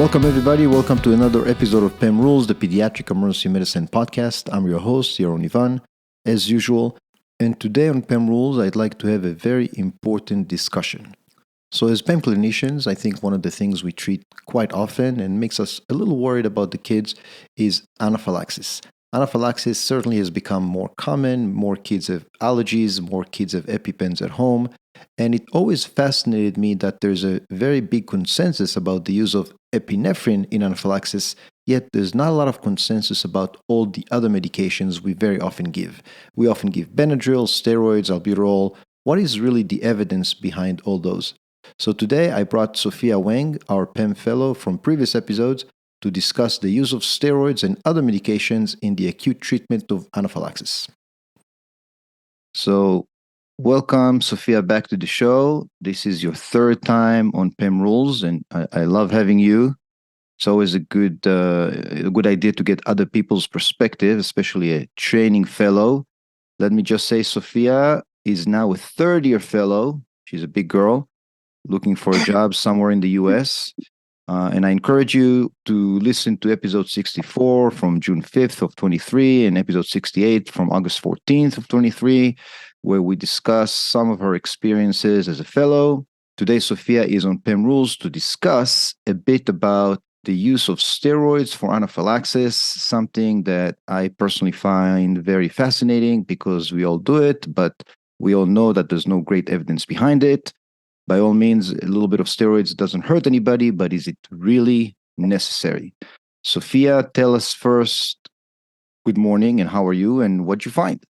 Welcome, everybody. Welcome to another episode of PEM Rules, the Pediatric Emergency Medicine Podcast. I'm your host, Yaron Ivan, as usual. And today on PEM Rules, I'd like to have a very important discussion. So as PEM clinicians, I think one of the things we treat quite often and makes us a little worried about the kids is anaphylaxis. Anaphylaxis certainly has become more common. More kids have allergies, more kids have EpiPens at home. And it always fascinated me that there's a very big consensus about the use of epinephrine in anaphylaxis, yet there's not a lot of consensus about all the other medications we very often give. We often give Benadryl, steroids, albuterol. What is really the evidence behind all those? So today I brought Sophia Wang, our PEM fellow from previous episodes, to discuss the use of steroids and other medications in the acute treatment of anaphylaxis. So, welcome, Sophia, back to the show. This is your third time on PEM Rules, and I love having you. It's always a good idea to get other people's perspective, especially a training fellow. Let me just say, Sophia is now a third-year fellow. She's a big girl looking for a job somewhere in the U.S., and I encourage you to listen to episode 64 from June 5th of 23 and episode 68 from August 14th of 23, where we discuss some of her experiences as a fellow. Today, Sophia is on PEM Rules to discuss a bit about the use of steroids for anaphylaxis, something that I personally find very fascinating because we all do it, but we all know that there's no great evidence behind it. By all means, a little bit of steroids doesn't hurt anybody, but is it really necessary? Sophia, tell us first, good morning, and how are you, and what'd you find?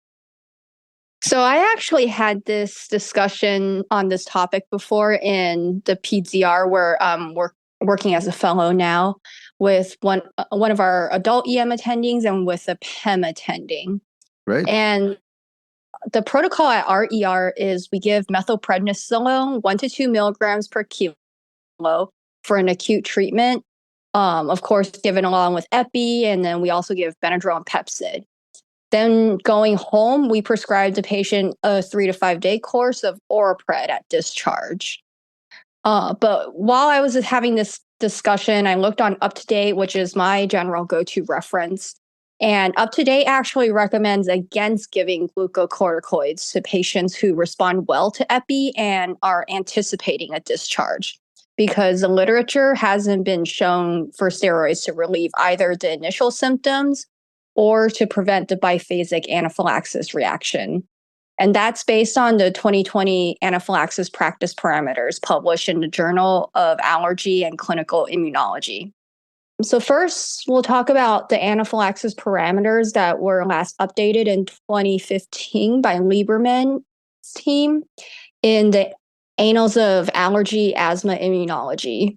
So I actually had this discussion on this topic before in the PDR, where we're working as a fellow now with one of our adult EM attendings and with a PEM attending. Right. And the protocol at our ER is we give methylprednisolone 1 to 2 milligrams per kilo for an acute treatment. Of course, given along with Epi, and then we also give Benadryl and Pepcid. Then going home, we prescribe the patient a 3 to 5 day course of Orapred at discharge. But while I was having this discussion, I looked on UpToDate, which is my general go-to reference. And UpToDate actually recommends against giving glucocorticoids to patients who respond well to Epi and are anticipating a discharge, because the literature hasn't been shown for steroids to relieve either the initial symptoms or to prevent the biphasic anaphylaxis reaction. And that's based on the 2020 anaphylaxis practice parameters published in the Journal of Allergy and Clinical Immunology. So first, we'll talk about the anaphylaxis parameters that were last updated in 2015 by Lieberman team in the Annals of Allergy Asthma Immunology.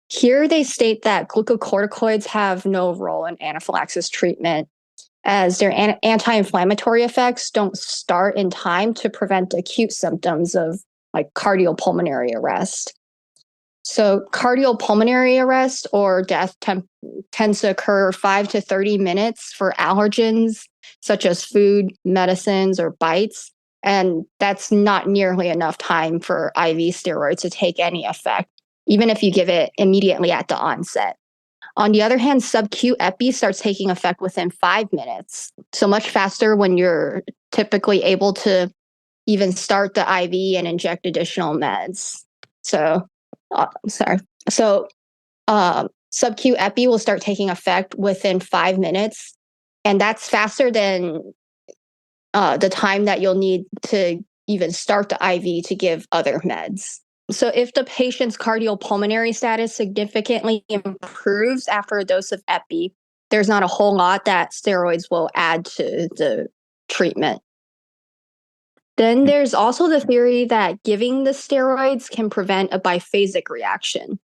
Here they state that glucocorticoids have no role in anaphylaxis treatment, as their anti-inflammatory effects don't start in time to prevent acute symptoms of like cardiopulmonary arrest. So cardiopulmonary arrest or death tends to occur 5 to 30 minutes for allergens such as food, medicines, or bites. And that's not nearly enough time for IV steroids to take any effect, even if you give it immediately at the onset. On the other hand, sub-Q Epi starts taking effect within 5 minutes, so much faster when you're typically able to even start the IV and inject additional meds. So sub-Q Epi will start taking effect within 5 minutes, and that's faster than the time that you'll need to even start the IV to give other meds. So if the patient's cardiopulmonary status significantly improves after a dose of Epi, there's not a whole lot that steroids will add to the treatment. Then there's also the theory that giving the steroids can prevent a biphasic reaction,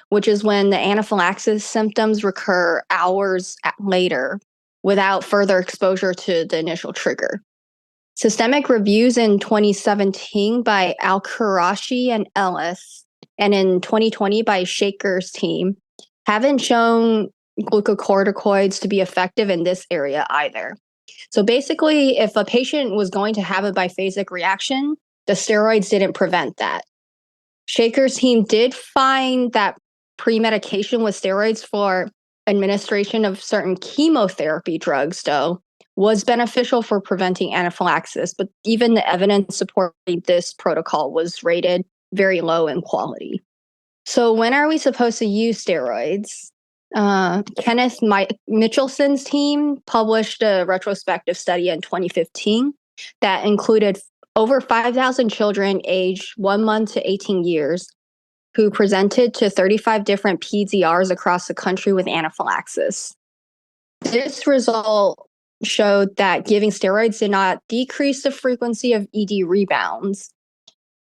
which is when the anaphylaxis symptoms recur hours later without further exposure to the initial trigger. Systemic reviews in 2017 by Alqurashi and Ellis, and in 2020 by Shaker's team, haven't shown glucocorticoids to be effective in this area either. So basically, if a patient was going to have a biphasic reaction, the steroids didn't prevent that. Shaker's team did find that pre-medication with steroids for administration of certain chemotherapy drugs, though, was beneficial for preventing anaphylaxis, but even the evidence supporting this protocol was rated very low in quality. So when are we supposed to use steroids? Kenneth Michelson's team published a retrospective study in 2015 that included over 5,000 children aged 1 month to 18 years who presented to 35 different PDRs across the country with anaphylaxis. This result showed that giving steroids did not decrease the frequency of ED rebounds,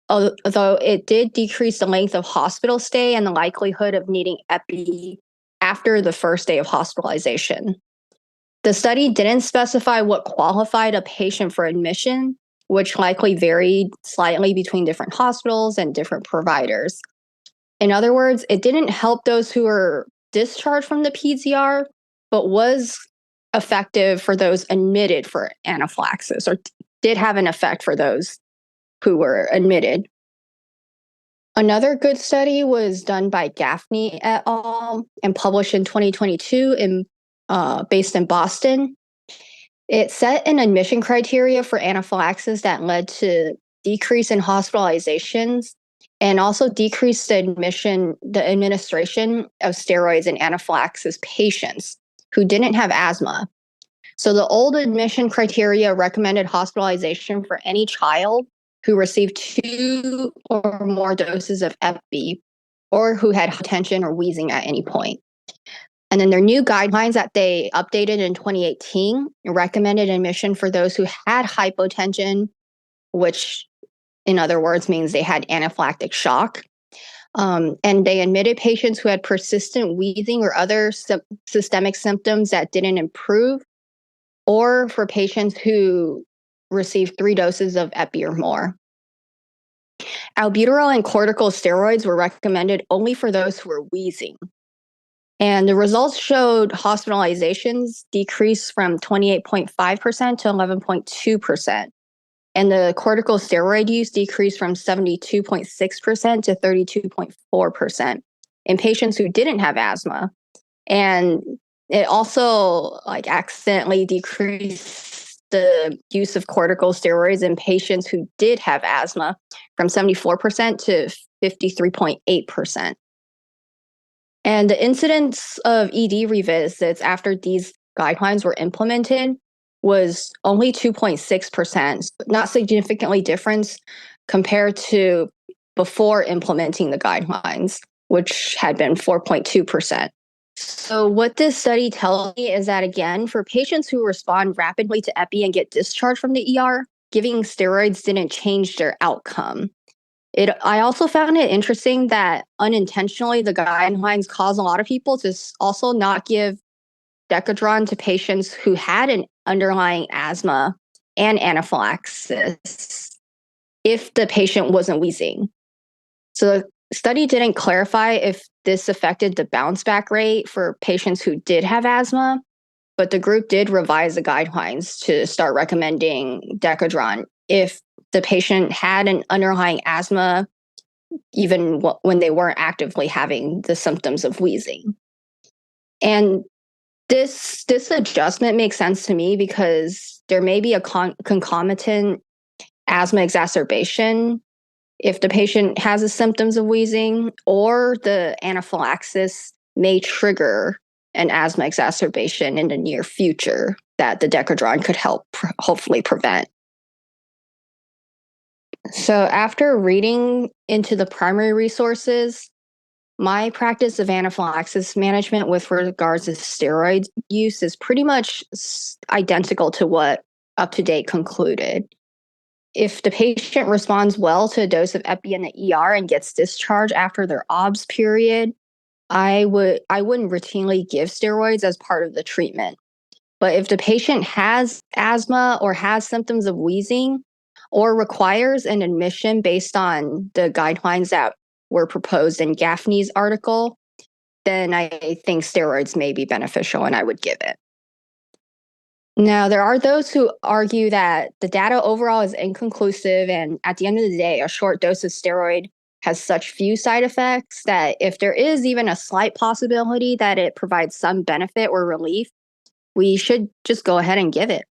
although it did decrease the length of hospital stay and the likelihood of needing epi after the first day of hospitalization. The study didn't specify what qualified a patient for admission, which likely varied slightly between different hospitals and different providers. In other words, it didn't help those who were discharged from the PDR, but was effective for those admitted for anaphylaxis, or did have an effect for those who were admitted. Another good study was done by Gaffney et al. And published in 2022 based in Boston. It set an admission criteria for anaphylaxis that led to decrease in hospitalizations and also decreased the administration of steroids in anaphylaxis patients who didn't have asthma. So the old admission criteria recommended hospitalization for any child who received 2 or more doses of epi or who had hypotension or wheezing at any point. And then their new guidelines that they updated in 2018 recommended admission for those who had hypotension, which in other words means they had anaphylactic shock. And they admitted patients who had persistent wheezing or other systemic symptoms that didn't improve, or for patients who received 3 doses of epi or more. Albuterol and corticosteroids were recommended only for those who were wheezing. And the results showed hospitalizations decreased from 28.5% to 11.2%. And the corticosteroid use decreased from 72.6% to 32.4% in patients who didn't have asthma. And it also accidentally decreased the use of corticosteroids in patients who did have asthma from 74% to 53.8%. And the incidence of ED revisits after these guidelines were implemented was only 2.6%, not significantly different compared to before implementing the guidelines, which had been 4.2%. So what this study tells me is that, again, for patients who respond rapidly to epi and get discharged from the ER, giving steroids didn't change their outcome. I also found it interesting that unintentionally the guidelines cause a lot of people to also not give Decadron to patients who had an underlying asthma and anaphylaxis if the patient wasn't wheezing. So the study didn't clarify if this affected the bounce back rate for patients who did have asthma, but the group did revise the guidelines to start recommending Decadron if the patient had an underlying asthma, even when they weren't actively having the symptoms of wheezing. And this adjustment makes sense to me because there may be a concomitant asthma exacerbation if the patient has the symptoms of wheezing, or the anaphylaxis may trigger an asthma exacerbation in the near future that the Decadron could help hopefully prevent. So after reading into the primary resources, my practice of anaphylaxis management with regards to steroid use is pretty much identical to what UpToDate concluded. If the patient responds well to a dose of epi in the ER and gets discharged after their OBS period, I wouldn't routinely give steroids as part of the treatment. But if the patient has asthma or has symptoms of wheezing or requires an admission based on the guidelines that were proposed in Gaffney's article, then I think steroids may be beneficial and I would give it. Now, there are those who argue that the data overall is inconclusive, and at the end of the day, a short dose of steroid has such few side effects that if there is even a slight possibility that it provides some benefit or relief, we should just go ahead and give it.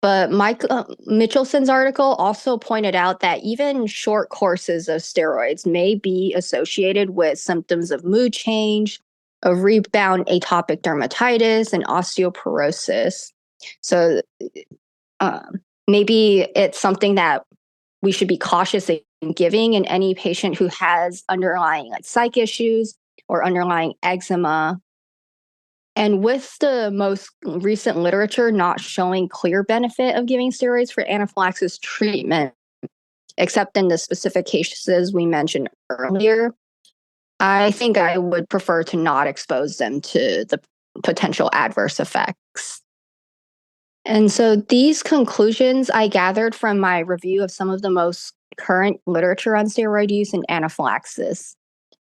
But Michelson's article also pointed out that even short courses of steroids may be associated with symptoms of mood change, of rebound atopic dermatitis, and osteoporosis. So maybe it's something that we should be cautious in giving in any patient who has underlying psych issues or underlying eczema. And with the most recent literature not showing clear benefit of giving steroids for anaphylaxis treatment, except in the specific cases we mentioned earlier, I think I would prefer to not expose them to the potential adverse effects. And so these conclusions I gathered from my review of some of the most current literature on steroid use and anaphylaxis.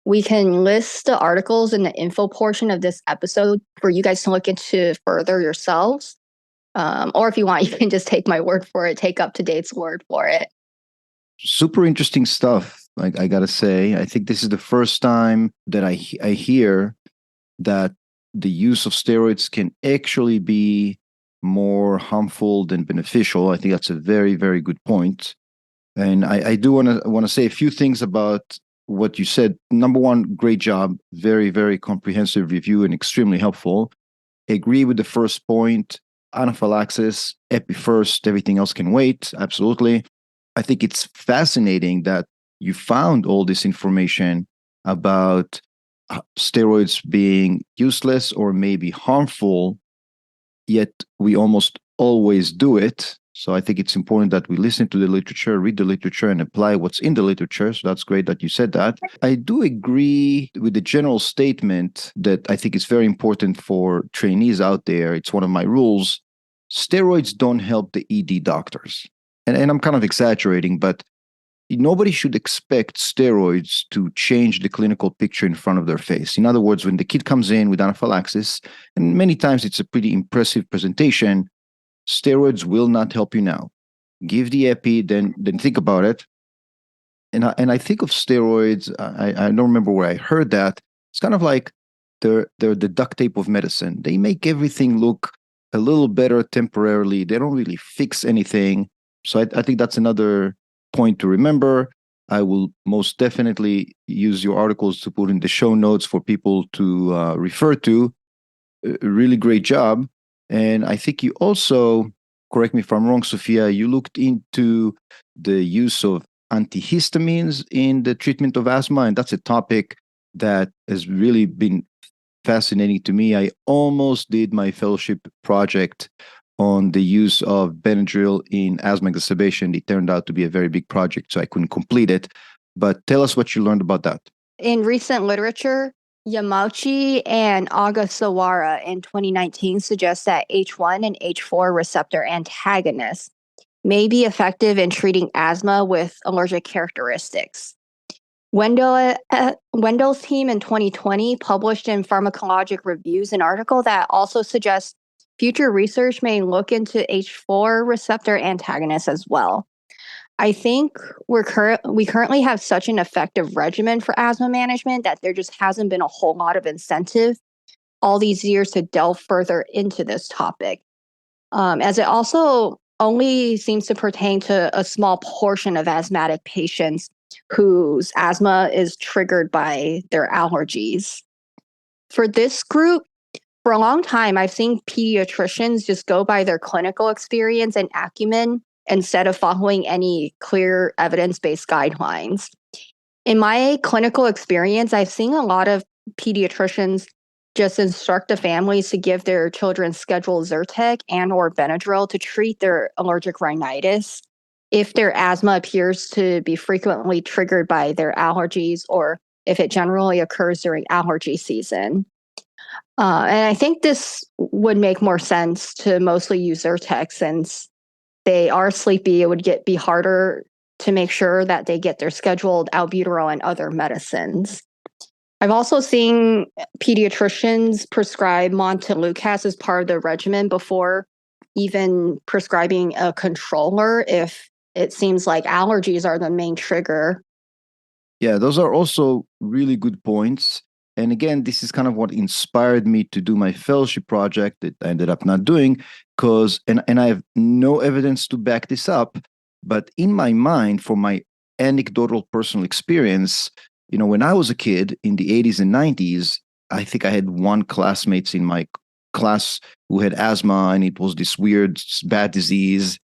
We can list the articles in the info portion of this episode for you guys to look into further yourselves. Or if you want, you can just take my word for it, take UpToDate's word for it. Super interesting stuff. Like, I gotta say, I think this is the first time that I hear that the use of steroids can actually be more harmful than beneficial. I think that's a very, very good point. And I do want to say a few things about what you said. Number one, great job. Very, very comprehensive review and extremely helpful. Agree with the first point. Anaphylaxis, epi first, everything else can wait. Absolutely. I think it's fascinating that you found all this information about steroids being useless or maybe harmful, yet we almost always do it. So I think it's important that we listen to the literature, read the literature, and apply what's in the literature. So that's great that you said that. I do agree with the general statement that I think is very important for trainees out there. It's one of my rules. Steroids don't help the ED doctors. And I'm kind of exaggerating, but nobody should expect steroids to change the clinical picture in front of their face. In other words, when the kid comes in with anaphylaxis, and many times it's a pretty impressive presentation, steroids will not help you now. Give the epi, then think about it. And I think of steroids, I don't remember where I heard that. It's kind of like they're the duct tape of medicine. They make everything look a little better temporarily. They don't really fix anything. So I think that's another point to remember. I will most definitely use your articles to put in the show notes for people to refer to. A really great job. And I think you also, correct me if I'm wrong, Sophia, you looked into the use of antihistamines in the treatment of asthma. And that's a topic that has really been fascinating to me. I almost did my fellowship project on the use of Benadryl in asthma exacerbation. It turned out to be a very big project, so I couldn't complete it. But tell us what you learned about that. In recent literature, Yamauchi and Agasawara in 2019 suggest that H1 and H4 receptor antagonists may be effective in treating asthma with allergic characteristics. Wendell's team in 2020 published in Pharmacologic Reviews an article that also suggests future research may look into H4 receptor antagonists as well. I think we currently have such an effective regimen for asthma management that there just hasn't been a whole lot of incentive all these years to delve further into this topic, as it also only seems to pertain to a small portion of asthmatic patients whose asthma is triggered by their allergies. For this group, for a long time, I've seen pediatricians just go by their clinical experience and acumen instead of following any clear evidence-based guidelines. In my clinical experience, I've seen a lot of pediatricians just instruct the families to give their children scheduled Zyrtec and or Benadryl to treat their allergic rhinitis if their asthma appears to be frequently triggered by their allergies or if it generally occurs during allergy season. And I think this would make more sense to mostly use Zyrtec since they are sleepy. It would be harder to make sure that they get their scheduled albuterol and other medicines. I've also seen pediatricians prescribe Montelukast as part of the regimen before even prescribing a controller if it seems like allergies are the main trigger. Yeah, those are also really good points. And again, this is kind of what inspired me to do my fellowship project that I ended up not doing, because and I have no evidence to back this up, but in my mind, for my anecdotal personal experience, when I was a kid in the 80s and 90s, I think I had one classmates in my class who had asthma, and it was this weird bad disease.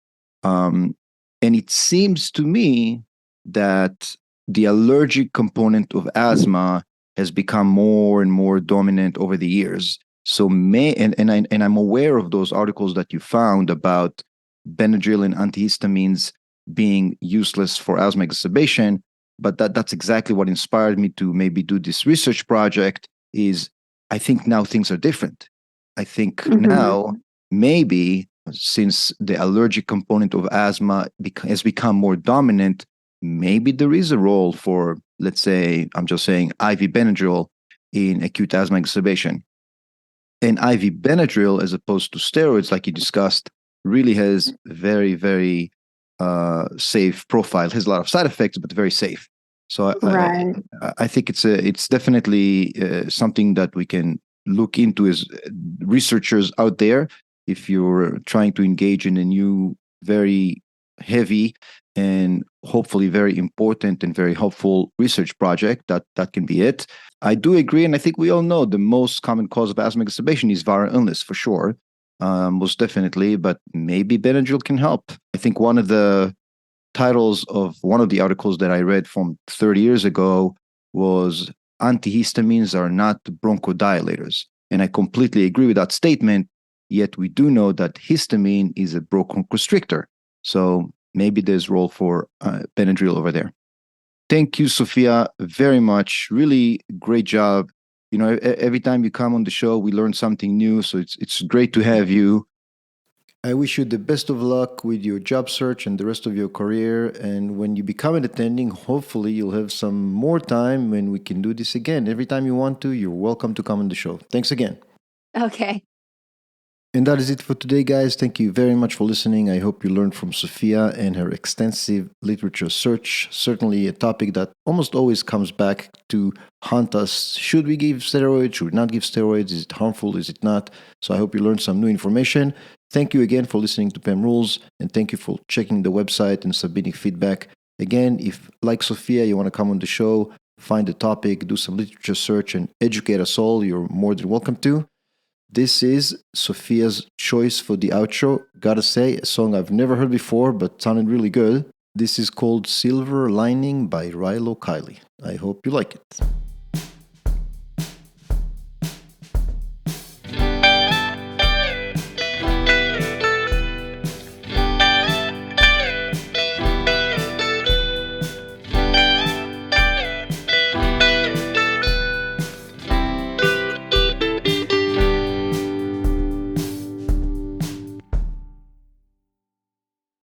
And it seems to me that the allergic component of asthma has become more and more dominant over the years. So I'm aware of those articles that you found about Benadryl and antihistamines being useless for asthma exacerbation, but that's exactly what inspired me to maybe do this research project. Is I think now things are different. I think now maybe since the allergic component of asthma has become more dominant, maybe there is a role for, let's say, I'm just saying IV Benadryl in acute asthma exacerbation. And IV Benadryl, as opposed to steroids, like you discussed, really has very, very safe profile. It has a lot of side effects, but very safe. So I think it's definitely something that we can look into as researchers out there. If you're trying to engage in a new, very heavy and hopefully very important and very helpful research project, that can be it. I do agree, and I think we all know the most common cause of asthma exacerbation is viral illness, for sure, most definitely, but maybe Benadryl can help. I think one of the titles of one of the articles that I read from 30 years ago was antihistamines are not bronchodilators. And I completely agree with that statement, yet we do know that histamine is a bronchoconstrictor. So maybe there's role for Benadryl over there. Thank you, Sophia, very much. Really great job. Every time you come on the show, we learn something new. So it's great to have you. I wish you the best of luck with your job search and the rest of your career. And when you become an attending, hopefully you'll have some more time when we can do this again. Every time you want to, you're welcome to come on the show. Thanks again. Okay. And that is it for today, guys. Thank you very much for listening. I hope you learned from Sophia and her extensive literature search. Certainly a topic that almost always comes back to haunt us. Should we give steroids? Should we not give steroids? Is it harmful? Is it not? So I hope you learned some new information. Thank you again for listening to PEM Rules, and thank you for checking the website and submitting feedback. Again, if, like Sophia, you want to come on the show, find a topic, do some literature search, and educate us all, you're more than welcome to. This is Sophia's choice for the outro. Gotta say, a song I've never heard before, but sounded really good. This is called Silver Lining by Rilo Kiley. I hope you like it.